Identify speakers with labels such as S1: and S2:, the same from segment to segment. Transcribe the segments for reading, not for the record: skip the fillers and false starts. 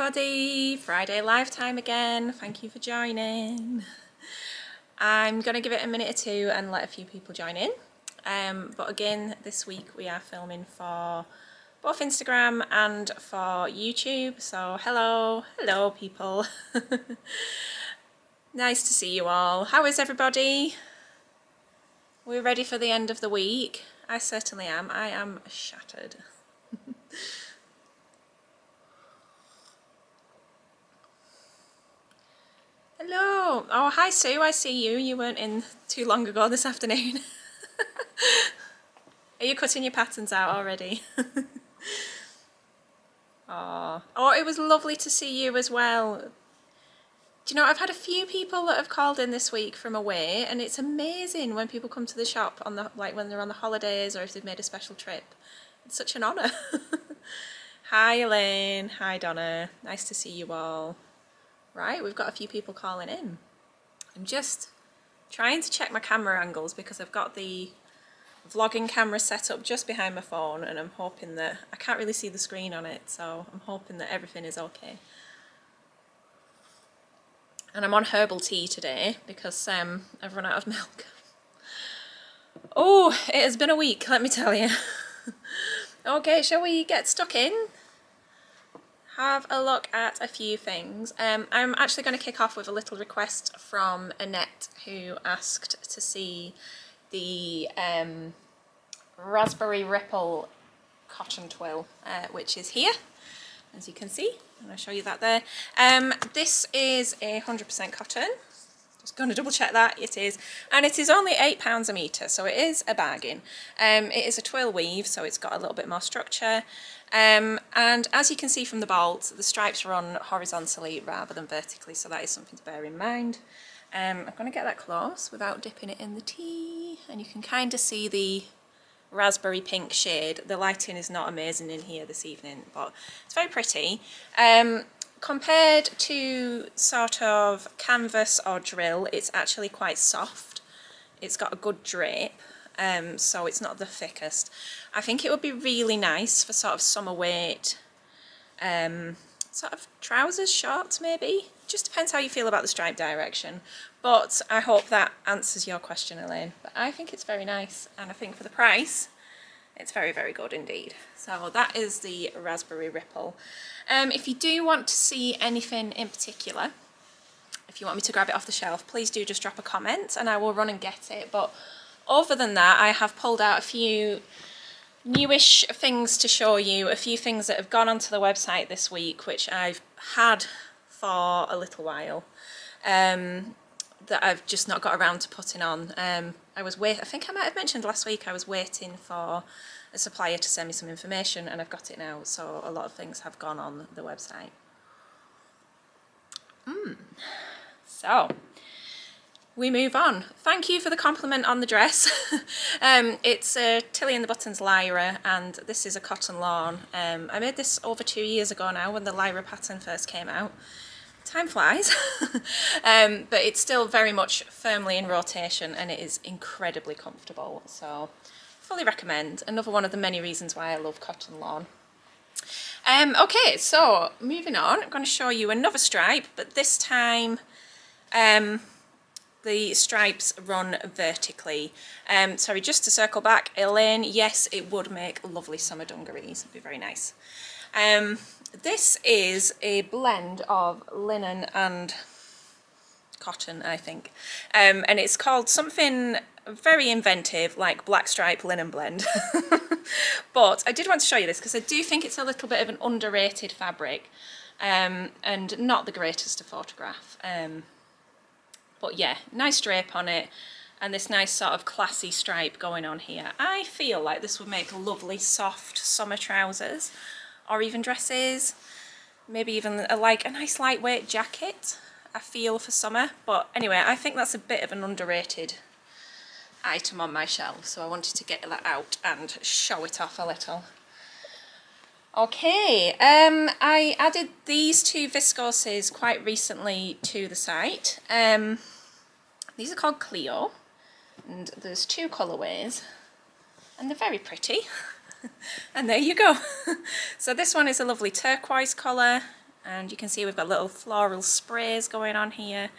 S1: everybody, Friday live time again. Thank you for joining. I'm going to give it a minute or two and let a few people join in. But again, this week we are filming for both Instagram and for YouTube. So hello people. Nice to see you all. How is everybody? We're ready for the end of the week. I certainly am. I am shattered. Hello. Oh, hi Sue, I see you. You weren't in too long ago this afternoon. Are you cutting your patterns out already? Oh, it was lovely to see you as well. Do you know, I've had a few people that have called in this week from away, and it's amazing when people come to the shop on the when they're on the holidays or if they've made a special trip. It's such an honour. Hi Elaine, hi Donna, nice to see you all. Right, we've got a few people calling in. I'm just trying to check my camera angles because I've got the vlogging camera set up just behind my phone, and I'm hoping that I can't really see the screen on it, so I'm hoping that everything is okay. And I'm on herbal tea today because I've run out of milk. Oh, it has been a week, let me tell you. Okay, shall we get stuck in? Have a look at a few things. I'm actually going to kick off with a little request from Annette, who asked to see the Raspberry Ripple cotton twill, which is here, as you can see. I'm going to show you that there. This is 100% cotton. Just going to double check that it is, and it is only £8 a metre, so it is a bargain. It is a twill weave, so it's got a little bit more structure, and as you can see from the bolt, the stripes run horizontally rather than vertically, so that is something to bear in mind. I'm going to get that close without dipping it in the tea, and you can kind of see the raspberry pink shade. The lighting is not amazing in here this evening, but it's very pretty. Compared to sort of canvas or drill, it's actually quite soft. It's got a good drape, so it's not the thickest. I think it would be really nice for sort of summer weight, sort of trousers, shorts maybe. Just depends how you feel about the stripe direction. But I hope that answers your question, Elaine. But I think it's very nice, and I think for the price, it's very, very good indeed. So that is the Raspberry Ripple. If you do want to see anything in particular, if you want me to grab it off the shelf, please do just drop a comment and I will run and get it. But other than that, I have pulled out a few newish things to show you, a few things that have gone onto the website this week, which I've had for a little while, that I've just not got around to putting on. I think I might have mentioned last week I was waiting for a supplier to send me some information, and I've got it now, so a lot of things have gone on the website. So we move on. Thank you for the compliment on the dress. It's a Tilly and the Buttons Lyra, and this is a cotton lawn. I made this over 2 years ago now when the Lyra pattern first came out. Time flies. But it's still very much firmly in rotation, and it is incredibly comfortable, so fully recommend. Another one of the many reasons why I love cotton lawn. Okay, so moving on, I'm going to show you another stripe, but this time the stripes run vertically. Sorry, just to circle back, Elaine, yes, it would make lovely summer dungarees. It'd be very nice. This is a blend of linen and cotton, I think, and it's called something very inventive, like Black Stripe Linen Blend. But I did want to show you this because I do think it's a little bit of an underrated fabric, and not the greatest to photograph. But yeah, nice drape on it, and this nice sort of classy stripe going on here. I feel like this would make lovely soft summer trousers, or even dresses, maybe even a nice lightweight jacket, I feel, for summer. But anyway, I think that's a bit of an underrated item on my shelf, so I wanted to get that out and show it off a little. Okay, I added these two viscoses quite recently to the site. These are called Clio, and there's two colourways, and they're very pretty. And there you go. So this one is a lovely turquoise colour, and you can see we've got little floral sprays going on here.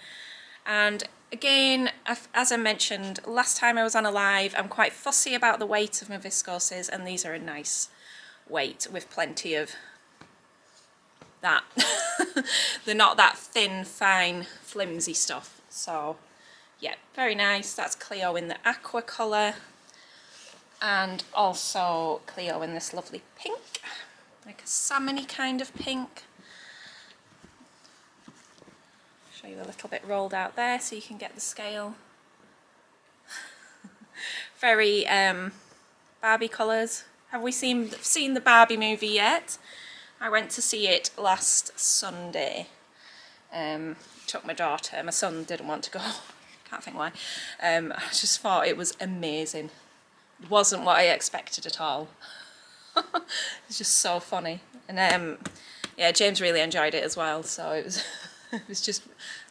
S1: And again, as I mentioned last time I was on a live, I'm quite fussy about the weight of my viscoses, and these are a nice weight with plenty of that. They're not that thin, fine, flimsy stuff. So yeah, very nice. That's Cleo in the aqua colour, and also Cleo in this lovely pink, like a salmony kind of pink. Show you a little bit rolled out there so you can get the scale. Very Barbie colours. Have we seen the Barbie movie yet? I went to see it last Sunday. Took my daughter. My son didn't want to go. Can't think why. I just thought it was amazing. It wasn't what I expected at all. It's just so funny. And yeah, James really enjoyed it as well. So it was it was just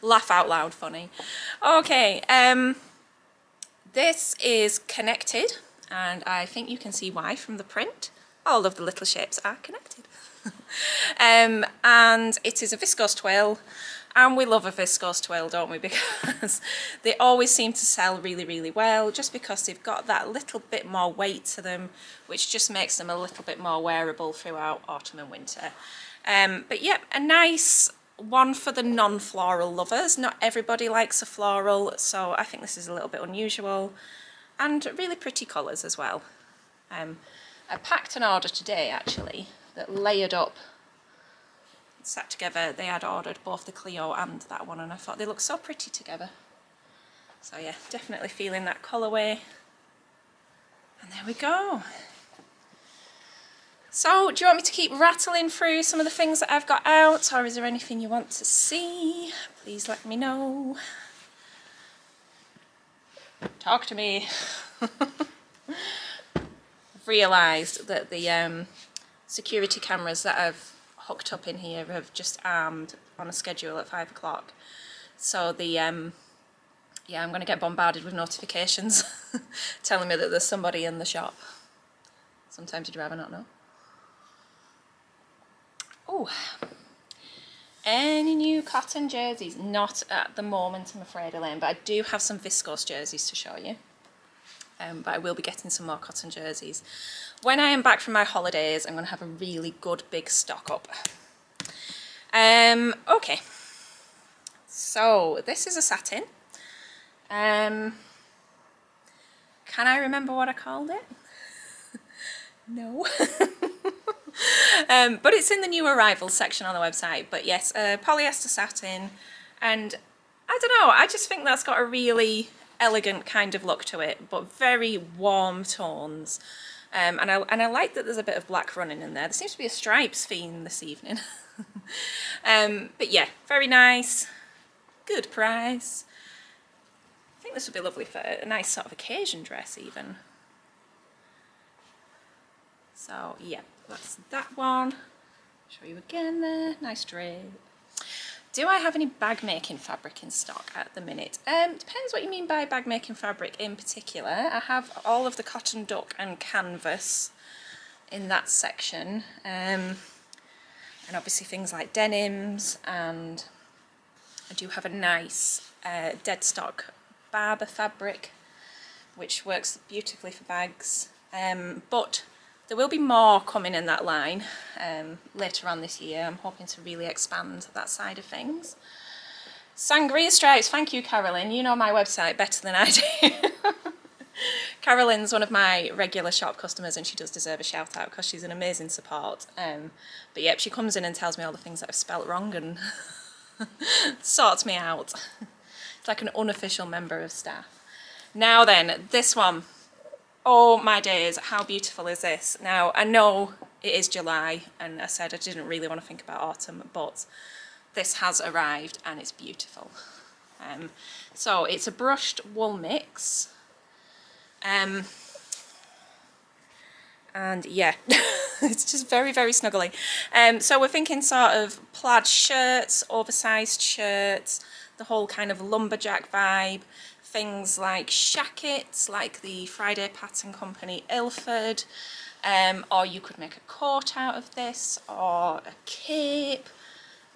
S1: laugh out loud funny. Okay, this is connected, and I think you can see why from the print. All of the little shapes are connected. And it is a viscose twill, and we love a viscose twill, don't we, because they always seem to sell really, really well, just because they've got that little bit more weight to them, which just makes them a little bit more wearable throughout autumn and winter. But yeah, a nice one for the non-floral lovers. Not everybody likes a floral, so I think this is a little bit unusual, and really pretty colours as well. I packed an order today actually that layered up, sat together. They had ordered both the Cleo and that one, and I thought they look so pretty together. So yeah, definitely feeling that colourway. And there we go. So, do you want me to keep rattling through some of the things that I've got out, or is there anything you want to see? Please let me know. Talk to me. I've realised that the security cameras that I've hooked up in here have just armed on a schedule at 5 o'clock. So the yeah, I'm going to get bombarded with notifications telling me that there's somebody in the shop. Sometimes you'd rather not know. Oh, any new cotton jerseys? Not at the moment, I'm afraid, Elaine, but I do have some viscose jerseys to show you. But I will be getting some more cotton jerseys. When I am back from my holidays, I'm going to have a really good big stock up. Okay, so this is a satin. Can I remember what I called it? No. But it's in the new arrivals section on the website. But yes, polyester satin, and I don't know, I just think that's got a really elegant kind of look to it, but very warm tones. And I like that there's a bit of black running in there. There seems to be a stripes theme this evening. But yeah, very nice, good price. I think this would be lovely for a nice sort of occasion dress even. So yeah, that's that one. Show you again there, nice drape. Do I have any bag making fabric in stock at the minute? Depends what you mean by bag making fabric in particular. I have all of the cotton duck and canvas in that section. And obviously things like denims, and I do have a nice dead stock Barber fabric, which works beautifully for bags. But there will be more coming in that line later on this year. I'm hoping to really expand that side of things. Sangria stripes, thank you, Carolyn. You know my website better than I do. Carolyn's one of my regular shop customers, and she does deserve a shout out because she's an amazing support. But yep, she comes in and tells me all the things that I've spelt wrong and sorts me out. It's like an unofficial member of staff. Now then, this one. Oh my days, how beautiful is this? Now, I know it is July, and I said I didn't really want to think about autumn, but this has arrived and it's beautiful. So it's a brushed wool mix. And yeah, it's just very, very snuggly. So we're thinking sort of plaid shirts, oversized shirts, the whole kind of lumberjack vibe. Things like shackets, like the Friday Pattern Company Ilford, or you could make a coat out of this, or a cape.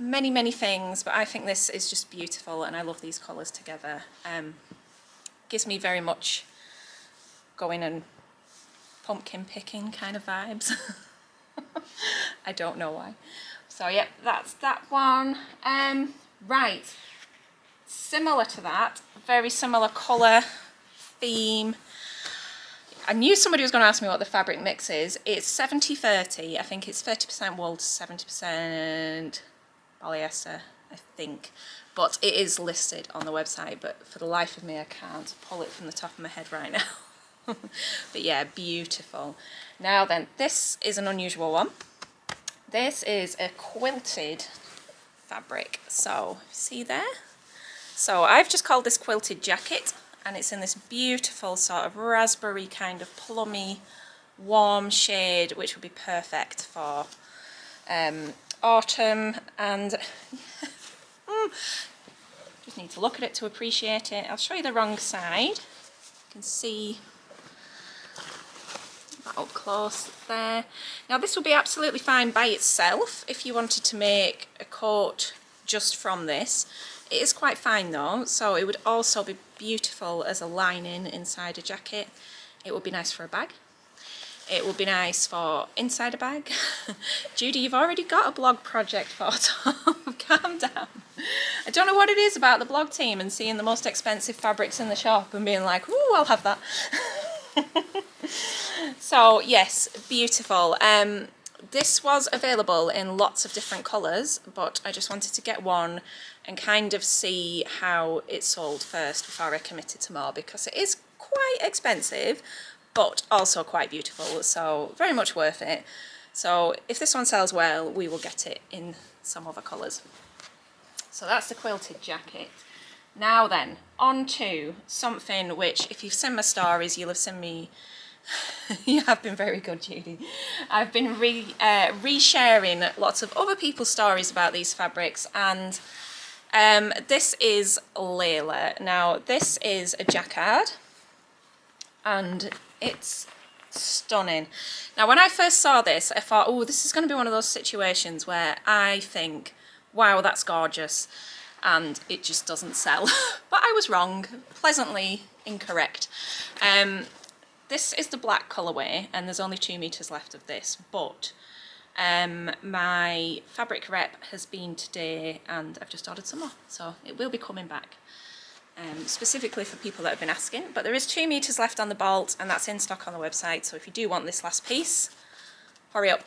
S1: many things, but I think this is just beautiful and I love these colours together. Gives me very much going and pumpkin picking kind of vibes. I don't know why. So yeah, that's that one. Right, similar to that, very similar colour, theme. I knew somebody was going to ask me what the fabric mix is. It's 70-30. I think it's 30% wool to 70% polyester, I think. But it is listed on the website, but for the life of me I can't pull it from the top of my head right now. But yeah, beautiful. Now then, this is an unusual one. This is a quilted fabric. So, see there? So I've just called this quilted jacket, and it's in this beautiful sort of raspberry kind of plummy, warm shade, which would be perfect for autumn. And just need to look at it to appreciate it. I'll show you the wrong side. You can see that up close there. Now this would be absolutely fine by itself if you wanted to make a coat just from this. It is quite fine though, so it would also be beautiful as a lining inside a jacket. It would be nice for a bag. It would be nice for inside a bag. Judy, you've already got a blog project photo. Calm down. I don't know what it is about the blog team and seeing the most expensive fabrics in the shop and being like, ooh, I'll have that. So yes, beautiful. This was available in lots of different colours, but I just wanted to get one and kind of see how it sold first before I committed to more, because it is quite expensive but also quite beautiful, so very much worth it. So if this one sells well, we will get it in some other colours. So that's the quilted jacket. Now then, on to something which, if you've seen my stories, you'll have seen me. You have been very good, Judy. I've been re-sharing lots of other people's stories about these fabrics, and this is Layla. Now this is a jacquard and it's stunning. Now when I first saw this, I thought, oh, this is going to be one of those situations where I think, wow, that's gorgeous, and it just doesn't sell. But I was wrong, pleasantly incorrect. This is the black colourway, and there's only 2 meters left of this, but my fabric rep has been today and I've just ordered some more, so it will be coming back. Specifically for people that have been asking, but there is 2 meters left on the bolt and that's in stock on the website, so if you do want this last piece, hurry up.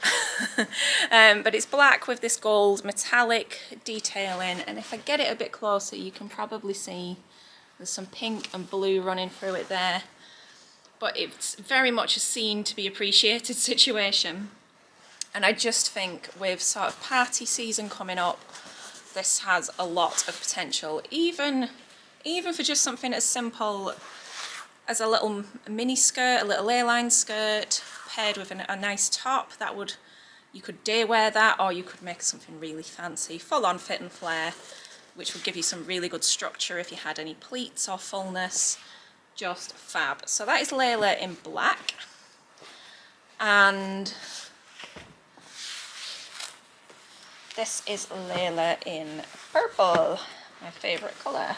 S1: But it's black with this gold metallic detailing, and if I get it a bit closer you can probably see there's some pink and blue running through it there, but it's very much a seen to be appreciated situation. And I just think with sort of party season coming up, this has a lot of potential, even for just something as simple as a little mini skirt, a little A-line skirt paired with a nice top. That would, you could day wear that, or you could make something really fancy, full on fit and flare, which would give you some really good structure if you had any pleats or fullness. Just fab. So that is Layla in black, and this is Layla in purple, my favourite colour.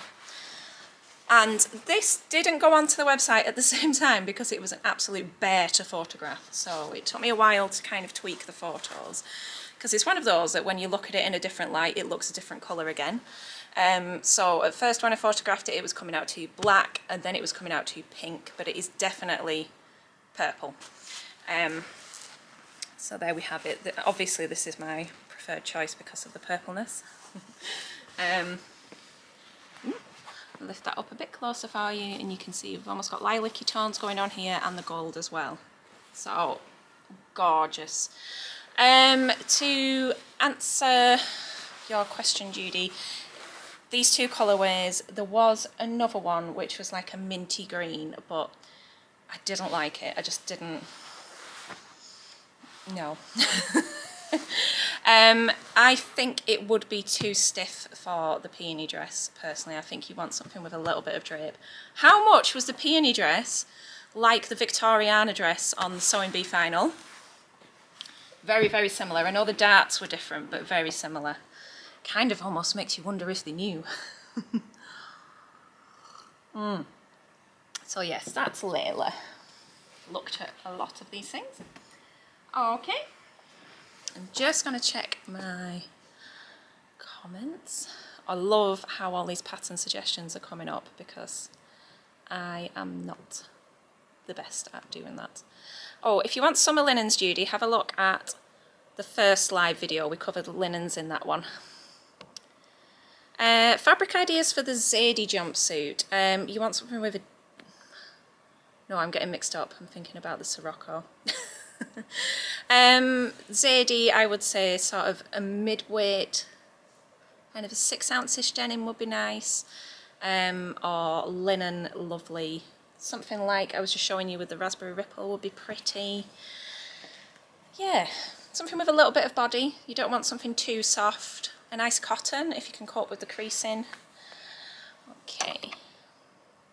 S1: And this didn't go onto the website at the same time because it was an absolute bear to photograph. So it took me a while to kind of tweak the photos, because it's one of those that when you look at it in a different light, it looks a different colour again. So at first when I photographed it, it was coming out to black, and then it was coming out to pink, but it is definitely purple. So there we have it. Obviously this is my preferred choice because of the purpleness. Lift that up a bit closer for you and you can see we've almost got lilac-y tones going on here and the gold as well. So gorgeous. To answer your question, Judy, these 2 colourways, there was another one which was like a minty green, but I didn't like it. I just didn't, no. I think it would be too stiff for the peony dress, personally. I think you want something with a little bit of drape. How much was the peony dress like the Victoriana dress on the Sewing Bee final? Very, very similar. I know the darts were different, but very similar. kind of almost makes you wonder if they knew. So yes, that's Layla. Looked at a lot of these things. Okay, I'm just going to check my comments. I love how all these pattern suggestions are coming up because I am not the best at doing that. Oh, if you want summer linens, Judy, have a look at the first live video. We covered linens in that one. Fabric ideas for the Zadie jumpsuit. You want something with a... No, I'm getting mixed up. I'm thinking about the Sirocco. Zadie, I would say sort of a mid-weight, kind of a 6-ounce-ish denim would be nice. Or linen, lovely. Something like I was just showing you with the Raspberry Ripple would be pretty. Yeah, something with a little bit of body. You don't want something too soft. A nice cotton if you can cope with the creasing. Okay,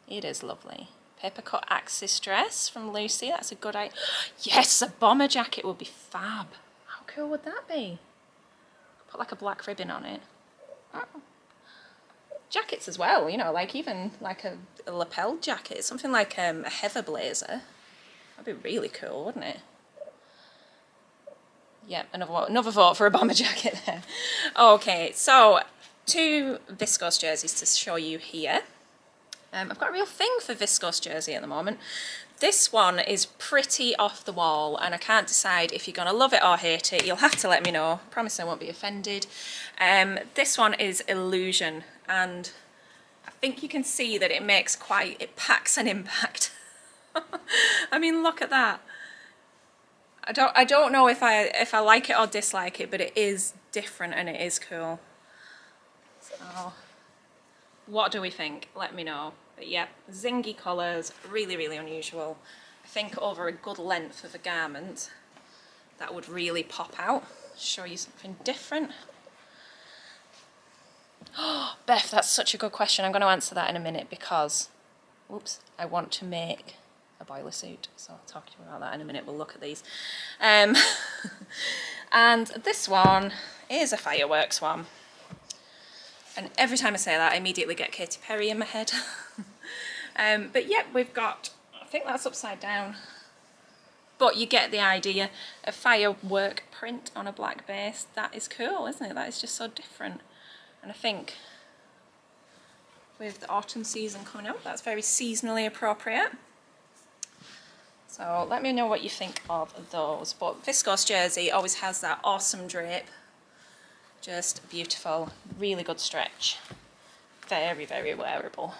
S1: it is lovely. Paper cut Axis dress from Lucy, that's a good idea. Yes, a bomber jacket would be fab. How cool would that be? Put like a black ribbon on it. Oh. Jackets as well, you know, like even like a lapel jacket, something like a heather blazer. That'd be really cool, wouldn't it? Yep, another vote for a bomber jacket there. Okay, so 2 viscose jerseys to show you here. I've got a real thing for viscose jersey at the moment. This one is pretty off the wall and I can't decide if you're going to love it or hate it. You'll have to let me know. I promise I won't be offended. This one is Illusion and I think you can see that it packs an impact. I mean, look at that. I don't know if I like it or dislike it, but it is different and it is cool. So, what do we think? Let me know. But yeah, zingy colours, really, really unusual. I think over a good length of a garment, that would really pop out. Show you something different. Oh, Beth, that's such a good question. I'm going to answer that in a minute because, oops, I want to make a boiler suit, so I'll talk to you about that in a minute. We'll look at these. And this one is a fireworks one. And every time I say that, I immediately get Katy Perry in my head. But yeah, we've got, I think that's upside down. But you get the idea. A firework print on a black base. That is cool, isn't it? That is just so different. And I think with the autumn season coming up, that's very seasonally appropriate. So let me know what you think of those. But viscose jersey always has that awesome drape. Just beautiful, really good stretch. Very, very wearable.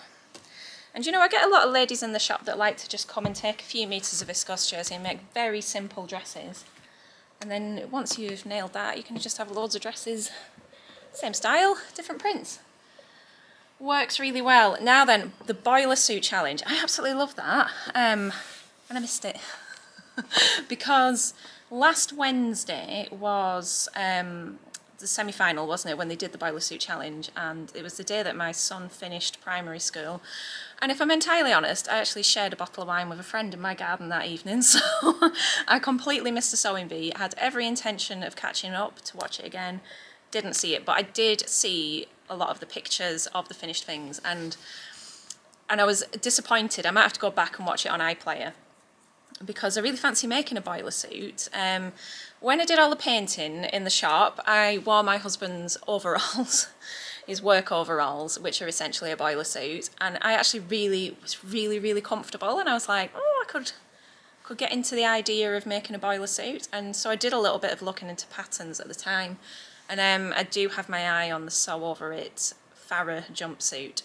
S1: And you know, I get a lot of ladies in the shop that like to just come and take a few metres of viscose jersey and make very simple dresses. And then once you've nailed that, you can just have loads of dresses, same style, different prints. Works really well. Now then, the boiler suit challenge. I absolutely love that. And I missed it. Because last Wednesday was the semi-final, wasn't it, when they did the boiler suit challenge, and it was the day that my son finished primary school. And if I'm entirely honest, I actually shared a bottle of wine with a friend in my garden that evening, so I completely missed the sewing bee. I had every intention of catching up to watch it again, didn't see it, but I did see a lot of the pictures of the finished things, and I was disappointed. I might have to go back and watch it on iPlayer, because I really fancy making a boiler suit. When I did all the painting in the shop, I wore my husband's overalls, his work overalls, which are essentially a boiler suit, and I actually was really comfortable, and I was like, oh, I could get into the idea of making a boiler suit. And so I did a little bit of looking into patterns at the time, and I do have my eye on the Sew Over It Farrah jumpsuit,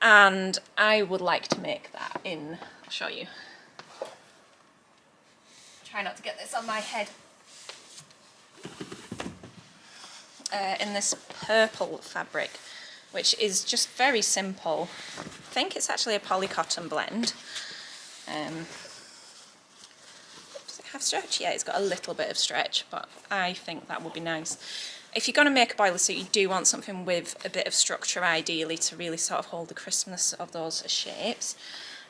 S1: and I would like to make that in, I'll show you. Try not to get this on my head. In this purple fabric, which is just very simple. I think it's actually a polycotton blend. Does it have stretch? Yeah, it's got a little bit of stretch, but I think that would be nice. If you're going to make a boiler suit, you do want something with a bit of structure, ideally, to really sort of hold the crispness of those shapes.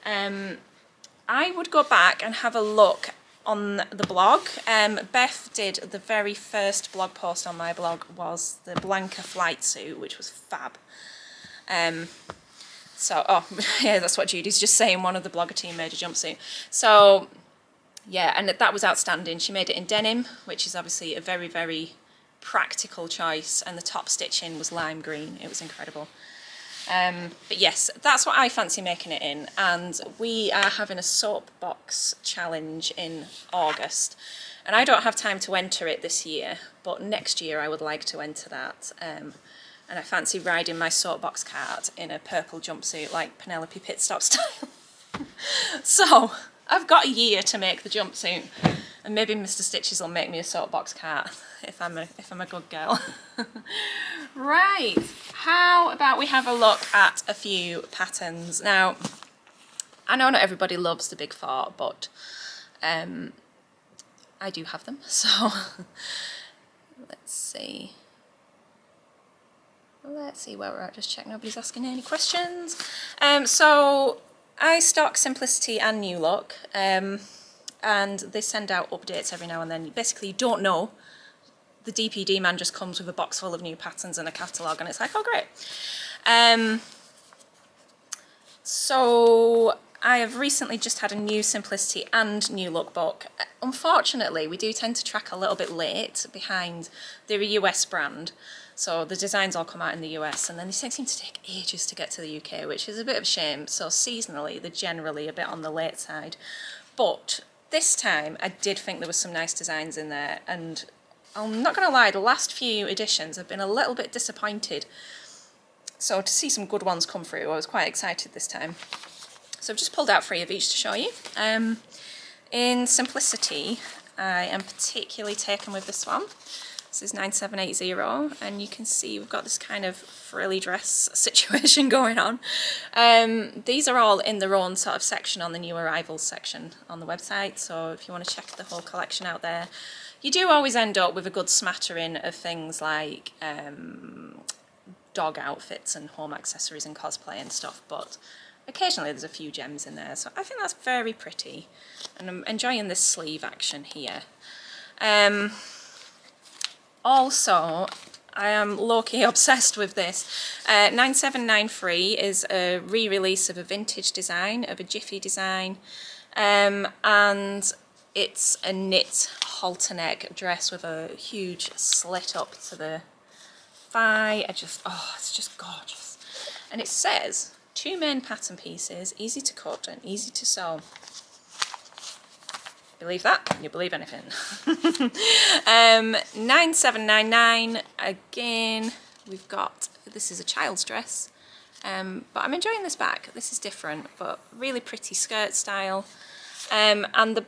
S1: I would go back and have a look on the blog. Beth did the very first blog post on my blog was the Blanca flight suit, which was fab. So, oh, yeah, that's what Judy's just saying. One of the blogger team made a jumpsuit. So, yeah, and that was outstanding. She made it in denim, which is obviously a very, very practical choice. And the top stitching was lime green. It was incredible. But yes, that's what I fancy making it in. And we are having a soapbox challenge in August. And I don't have time to enter it this year, but next year I would like to enter that. And I fancy riding my soapbox cart in a purple jumpsuit like Penelope Pitstop style. So I've got a year to make the jumpsuit, and maybe Mr. Stitches will make me a soapbox cart if I'm a good girl. Right, how about we have a look at a few patterns. Now, I know not everybody loves the Big Four, but I do have them, so let's see. Let's see where we're at, just check nobody's asking any questions. So I stock Simplicity and New Look, and they send out updates every now and then. Basically, you don't know. The DPD man just comes with a box full of new patterns and a catalogue, and it's like, oh great. So I have recently just had a new Simplicity and New Look book. Unfortunately, we do tend to track a little bit late behind. They're a US brand, so the designs all come out in the US, and then they seem to take ages to get to the UK, which is a bit of a shame. So seasonally, they're generally a bit on the late side. But this time, I did think there was some nice designs in there, and I'm not going to lie, the last few editions have been a little bit disappointed. So to see some good ones come through, I was quite excited this time. So I've just pulled out 3 of each to show you. In Simplicity, I am particularly taken with this one. This is 9780, and you can see we've got this kind of frilly dress situation going on. These are all in their own sort of section on the new arrivals section on the website, so if you want to check the whole collection out there. You do always end up with a good smattering of things like dog outfits and home accessories and cosplay and stuff, but occasionally there's a few gems in there, so I think that's very pretty, and I'm enjoying this sleeve action here. Also, I am low-key obsessed with this. 9793 is a re-release of a vintage design, of a Jiffy design, and it's a knit halter neck dress with a huge slit up to the thigh. Oh, it's just gorgeous. And it says 2 main pattern pieces, easy to cut and easy to sew. Believe that, and you believe anything. 9799, again, we've got, this is a child's dress, but I'm enjoying this back. This is different, but really pretty skirt style. And the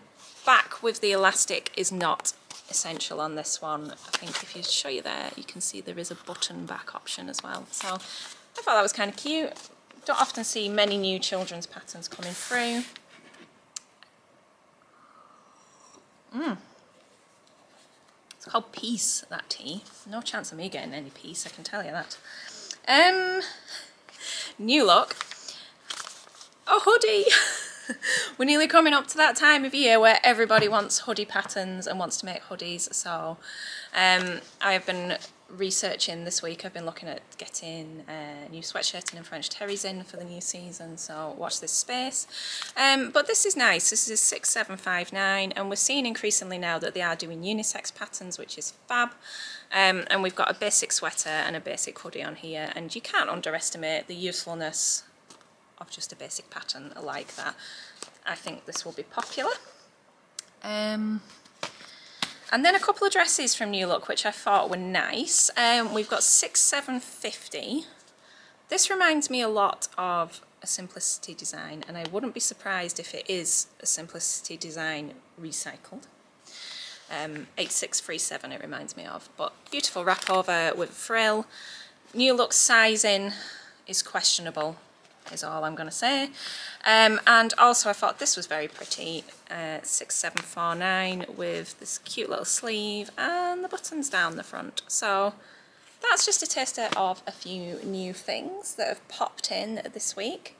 S1: back with the elastic is not essential on this one. I think if you show you there, you can see there is a button back option as well. So I thought that was kind of cute. Don't often see many new children's patterns coming through. It's called Peace, that tea. No chance of me getting any peace, I can tell you that. New Look. A hoodie! We're nearly coming up to that time of year where everybody wants hoodie patterns and wants to make hoodies, so I've been researching this week. I've been looking at getting new sweatshirting and French terries in for the new season, so watch this space. But this is nice. This is 6759, and we're seeing increasingly now that they are doing unisex patterns, which is fab. And we've got a basic sweater and a basic hoodie on here, and you can't underestimate the usefulness of just a basic pattern like that. I think this will be popular. And then a couple of dresses from New Look which I thought were nice. We've got 6750. This reminds me a lot of a Simplicity design, and I wouldn't be surprised if it is a Simplicity design recycled. 8637 it reminds me of, but beautiful wrap over with frill. New Look sizing is questionable, is all I'm going to say. And also I thought this was very pretty, 6749 with this cute little sleeve and the buttons down the front. So that's just a taster of a few new things that have popped in this week.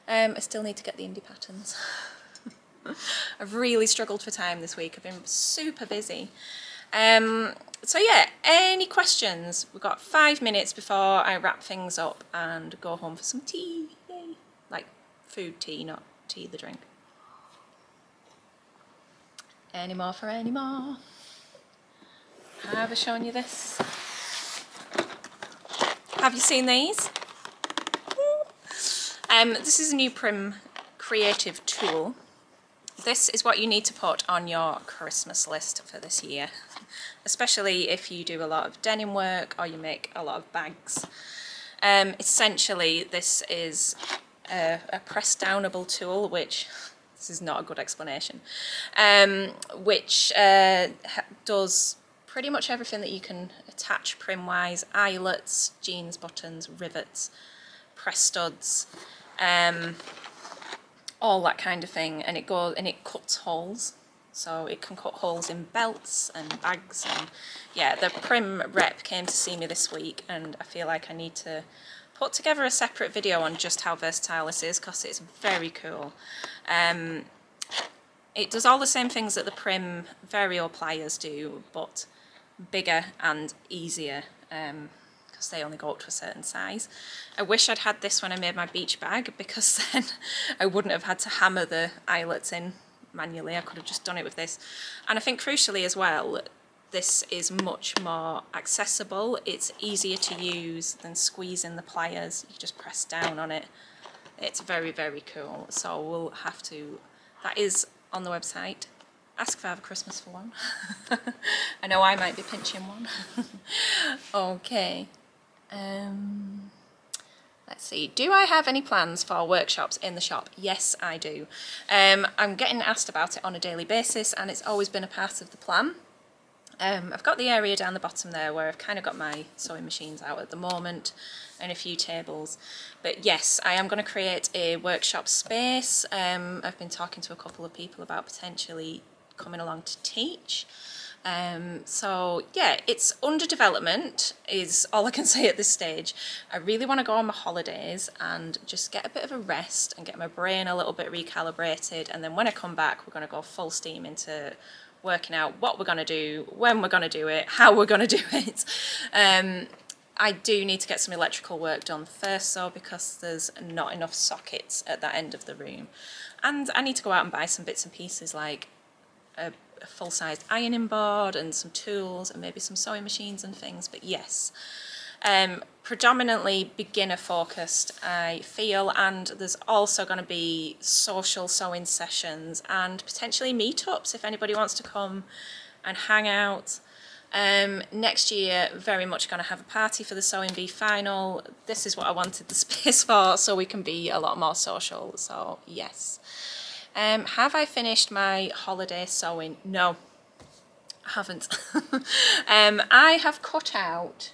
S1: I still need to get the indie patterns. I've really struggled for time this week. I've been super busy. So yeah, any questions? We've got 5 minutes before I wrap things up and go home for some tea. Yay. Like food tea, not tea the drink. Any more for any more? Have I shown you this? Have you seen these? This is a new Prym creative tool. This is what you need to put on your Christmas list for this year, especially if you do a lot of denim work or you make a lot of bags. Essentially, this is a press downable tool, which, this is not a good explanation, which does pretty much everything that you can attach Prym wise: eyelets, jeans buttons, rivets, press studs, all that kind of thing, and it cuts holes, so it can cut holes in belts and bags. And yeah, the Prym rep came to see me this week, and I feel like I need to put together a separate video on just how versatile this is, because it's very cool. It does all the same things that the Prym Vario pliers do, but bigger and easier, because they only go up to a certain size. I wish I'd had this when I made my beach bag, because then I wouldn't have had to hammer the eyelets in manually. I could have just done it with this. And I think crucially as well, this is much more accessible. It's easier to use than squeezing the pliers. You just press down on it. It's very, very cool. So we'll have to, that is on the website. Ask Father Christmas for one. I know I might be pinching one. Okay. Let's see. Do I have any plans for workshops in the shop? Yes, I do. I'm getting asked about it on a daily basis, and it's always been a part of the plan. I've got the area down the bottom there where I've kind of got my sewing machines out at the moment and a few tables. But yes, I am going to create a workshop space. I've been talking to a couple of people about potentially coming along to teach. So yeah, it's under development is all I can say at this stage. I really want to go on my holidays and just get a bit of a rest and get my brain a little bit recalibrated, and then when I come back we're going to go full steam into working out what we're going to do, when we're going to do it, how we're going to do it. I do need to get some electrical work done first though, because there's not enough sockets at that end of the room, and I need to go out and buy some bits and pieces like a full-sized ironing board and some tools and maybe some sewing machines and things. But yes, predominantly beginner focused I feel, and there's also going to be social sewing sessions and potentially meetups if anybody wants to come and hang out. Next year very much going to have a party for the Sewing Bee final. This is what I wanted the space for, so we can be a lot more social. So yes. Have I finished my holiday sewing? No, I haven't. I have cut out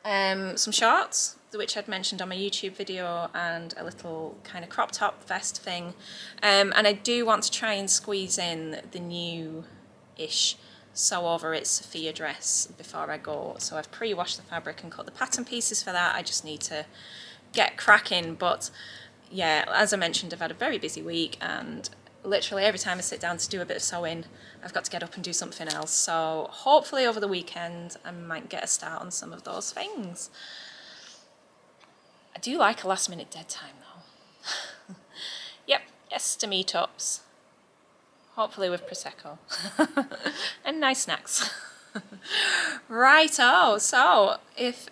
S1: some shorts, which I'd mentioned on my YouTube video, and a little kind of crop top vest thing. And I do want to try and squeeze in the new-ish sew over it Sophia dress before I go. So I've pre-washed the fabric and cut the pattern pieces for that. I just need to get cracking. But yeah, as I mentioned, I've had a very busy week, and literally every time I sit down to do a bit of sewing, I've got to get up and do something else. So hopefully over the weekend I might get a start on some of those things. I do like a last minute dead time though. Yep, yes to meetups. Hopefully with Prosecco. And nice snacks. Righto, so if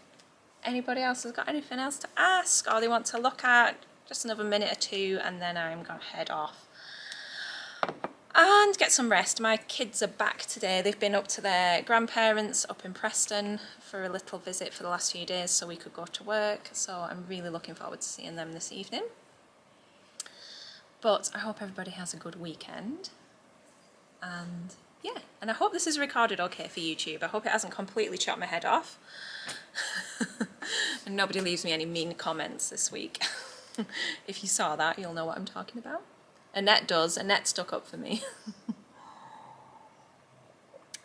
S1: anybody else has got anything else to ask or they want to look at, just another minute or two and then I'm going to head off and get some rest. My kids are back today. They've been up to their grandparents up in Preston for a little visit for the last few days so we could go to work. So I'm really looking forward to seeing them this evening. But I hope everybody has a good weekend. And yeah, and I hope this is recorded okay for YouTube. I hope it hasn't completely chopped my head off. And nobody leaves me any mean comments this week. If you saw that, you'll know what I'm talking about. Annette does. Annette stuck up for me.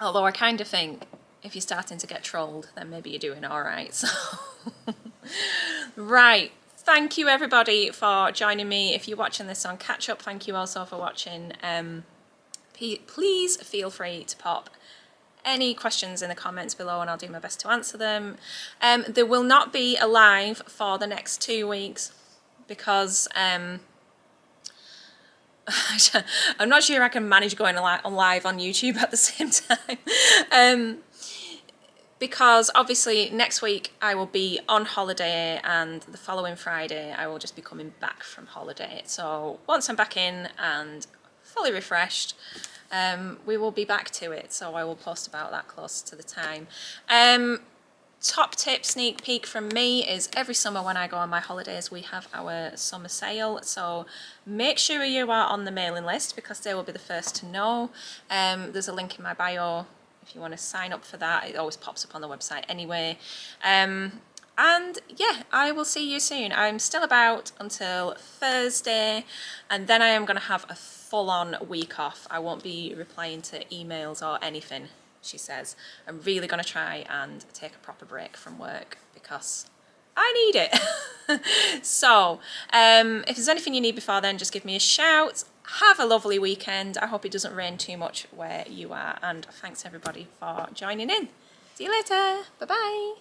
S1: Although I kind of think if you're starting to get trolled, then maybe you're doing all right. So, right, thank you everybody for joining me. If you're watching this on catch up, thank you also for watching. Please feel free to pop any questions in the comments below and I'll do my best to answer them. There will not be a live for the next 2 weeks because I'm not sure I can manage going on live on YouTube at the same time. Because obviously next week I will be on holiday and the following Friday I will just be coming back from holiday. So once I'm back in and fully refreshed, we will be back to it. So I will post about that close to the time. Top tip sneak peek from me is every summer when I go on my holidays we have our summer sale, so make sure you are on the mailing list because they will be the first to know. There's a link in my bio if you want to sign up for that. It always pops up on the website anyway. And yeah, I will see you soon. I'm still about until Thursday and then I am going to have a full-on week off. I won't be replying to emails or anything, she says. I'm really going to try and take a proper break from work because I need it. So if there's anything you need before then, just give me a shout. Have a lovely weekend. I hope it doesn't rain too much where you are, and thanks everybody for joining in. See you later. Bye bye.